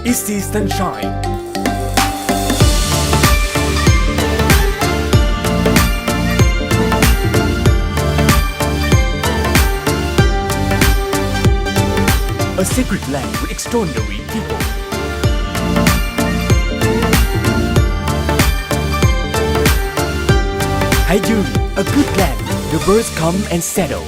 is the sunshine. A secret land with extraordinary people. Haejeon, a good land. The birds come and settle.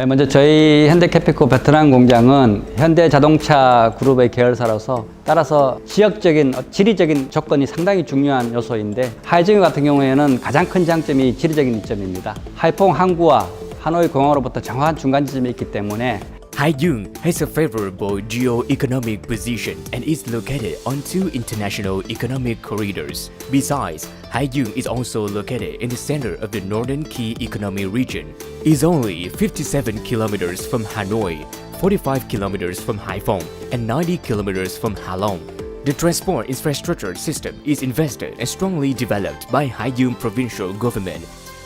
먼저 저희 현대캐피코 베트남 공장은 현대자동차 그룹의 계열사로서 따라서 지역적인 지리적인 조건이 상당히 중요한 요소인데 하이징 같은 경우에는 가장 큰 장점이 지리적인 이점입니다. 하이퐁 항구와 하노이 공항으로부터 정확한 중간 지점이 있기 때문에 Haejeon has a favorable geo-economic position and is located on two international economic corridors. Besides, Haejeon is also located in the center of the Northern Key Economic Region. It is only 57 kilometers from Hanoi, 45 kilometers from Haiphong, and 90 kilometers from Halong. The transport infrastructure system is invested and strongly developed by Haejeon provincial government.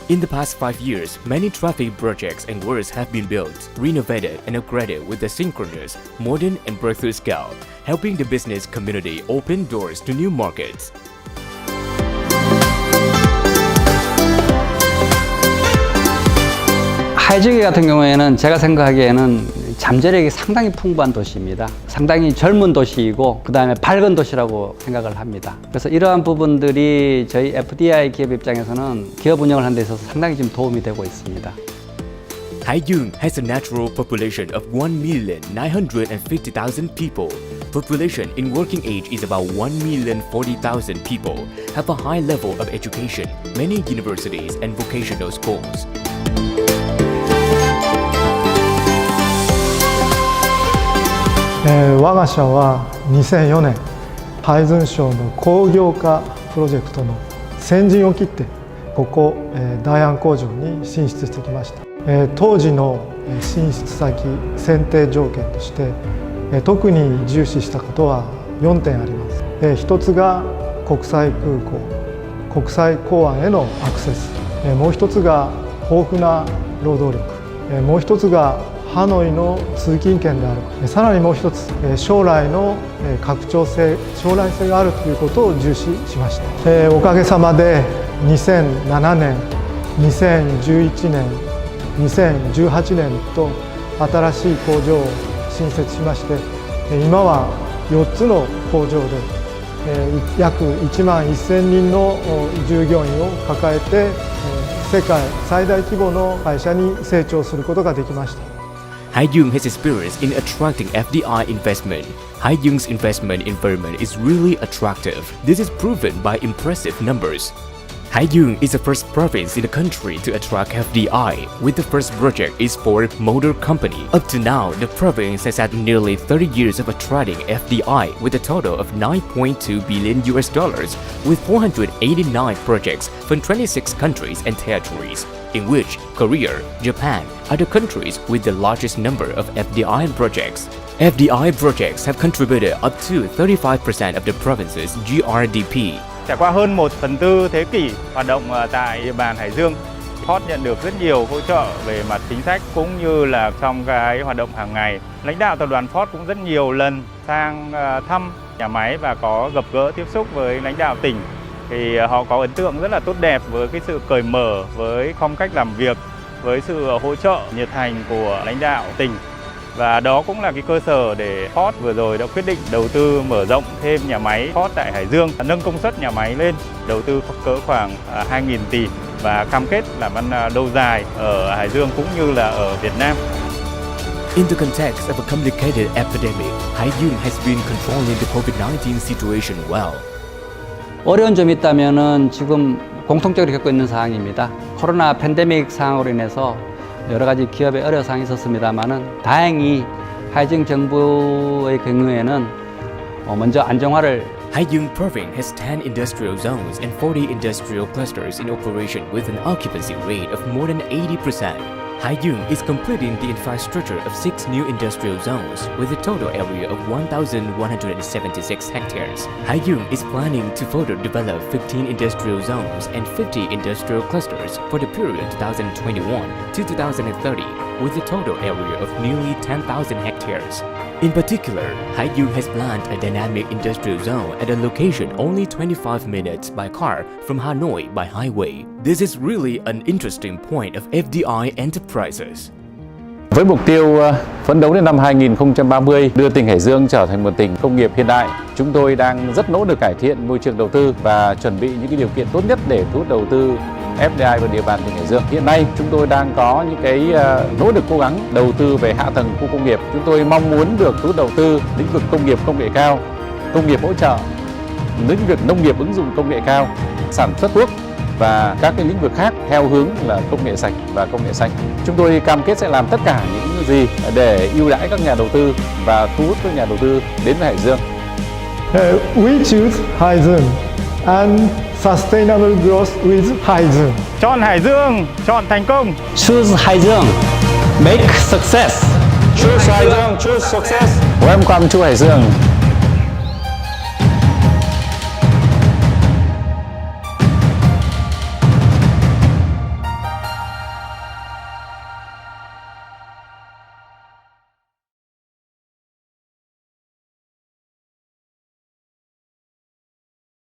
In the past 5 years, many traffic projects and works have been built, renovated, and upgraded with a synchronous, modern, and breakthrough scale, helping the business community open doors to new markets. 하이징 같은 경우에는 제가 생각하기에는 잠재력이 상당히 풍부한 도시입니다. 상당히 젊은 도시이고 그 다음에 밝은 도시라고 생각을 합니다. 그래서 이러한 부분들이 저희 FDI 기업 입장에서는 기업 운영을 하는 데 있어서 상당히 좀 도움이 되고 있습니다. Haejeon has a natural population of 1,950,000 people. Population in working age is about 1,040,000 people, have a high level of education, many universities and vocational schools. 我が社は2004年ハイズン省の工業化プロジェクトの先陣を切ってここ大安工場に進出してきました。当時の進出先選定条件として特に重視したことは4点あります。一つが国際空港、国際港湾へのアクセス、もう一つが豊富な労働力、もう一つがハノイの通勤圏である、さらにもう一つ将来の拡張性、将来性があるということを重視しました。おかげさまで2007年、2011年、2018年と新しい工場を新設しまして、今は4つの工場で約1万1000人の従業員を抱えて世界最大規模の会社に成長することができました。Haejeon has experience in attracting FDI investment. Haejeon's investment environment is really attractive. This is proven by impressive numbers. Haejeon is the first province in the country to attract FDI, with the first project is for motor company. Up to now, the province has had nearly 30 years of attracting FDI with a total of $9.2 billion with 489 projects from 26 countries and territories, in which Korea, Japan are the countries with the largest number of FDI projects. FDI projects have contributed up to 35% of the province's GRDP. Trải qua hơn 1/4 thế kỷ hoạt động tại địa bàn Hải Dương, Ford nhận được rất nhiều hỗ trợ về mặt chính sách cũng như là trong cái hoạt động hàng ngày. Lãnh đạo tập đoàn Ford cũng rất nhiều lần sang thăm nhà máy và có gặp gỡ tiếp xúc với lãnh đạo tỉnh. Thì họ có ấn tượng rất là tốt đẹp với cái sự cởi mở, với phong cách làm việc, với sự hỗ trợ nhiệt thành của lãnh đạo tỉnh. Và đó cũng là cái cơ sở để Ford vừa rồi đã quyết định đầu tư mở rộng thêm nhà máy Ford tại Hải Dương, nâng công suất nhà máy lên, đầu tư cỡ khoảng 2.000 tỷ và cam kết làm ăn lâu dài ở Hải Dương cũng như là ở Việt Nam. In the context of a complicated epidemic, Haejeon has been controlling the COVID-19 situation well. 어려운 점이 있다면은 지금 공통적으로 겪고 있는 상황입니다. 코로나 팬데믹 상황으로 인해서 여러 가지 기업에 어려운 상황이 있었습니다만은 다행히 하이징 정부의 경우에는 먼저 안정화를 Haejeon Province has 10 industrial zones and 40 industrial clusters in operation with an occupancy rate of more than 80%. Haejeon is completing the infrastructure of 6 new industrial zones with a total area of 1,176 hectares. Haejeon is planning to further develop 15 industrial zones and 50 industrial clusters for the period 2021 to 2030 with a total area of nearly 10,000 hectares. In particular, Haiyang has planned a dynamic industrial zone at a location only 25 minutes by car from Hanoi by highway. This is really an interesting point of FDI enterprises. Với mục tiêu phấn đấu đến năm 2030 đưa tỉnh Hải Dương trở thành một tỉnh công nghiệp hiện đại, chúng tôi đang rất nỗ lực cải thiện môi trường đầu tư và chuẩn bị những điều kiện tốt nhất để thu hút đầu tư FDI vào địa bàn tỉnh Hải Dương. Hiện nay chúng tôi đang có những nỗ lực cố gắng đầu tư về hạ tầng khu công nghiệp. Chúng tôi mong muốn được thu hút đầu tư lĩnh vực công nghiệp công nghệ cao, công nghiệp hỗ trợ, lĩnh vực nông nghiệp ứng dụng công nghệ cao, sản xuất thuốc và các lĩnh vực khác theo hướng là công nghệ sạch và công nghệ xanh. Chúng tôi cam kết sẽ làm tất cả những gì để ưu đãi các nhà đầu tư và thu hút các nhà đầu tư đến với Hải Dương. We choose Haiyang and sustainable growth with Haiyang. Chọn Hải Dương, chọn thành công. Choose Haiyang, make success. Choose Hải Dương, choose success. Welcome to Hải Dương.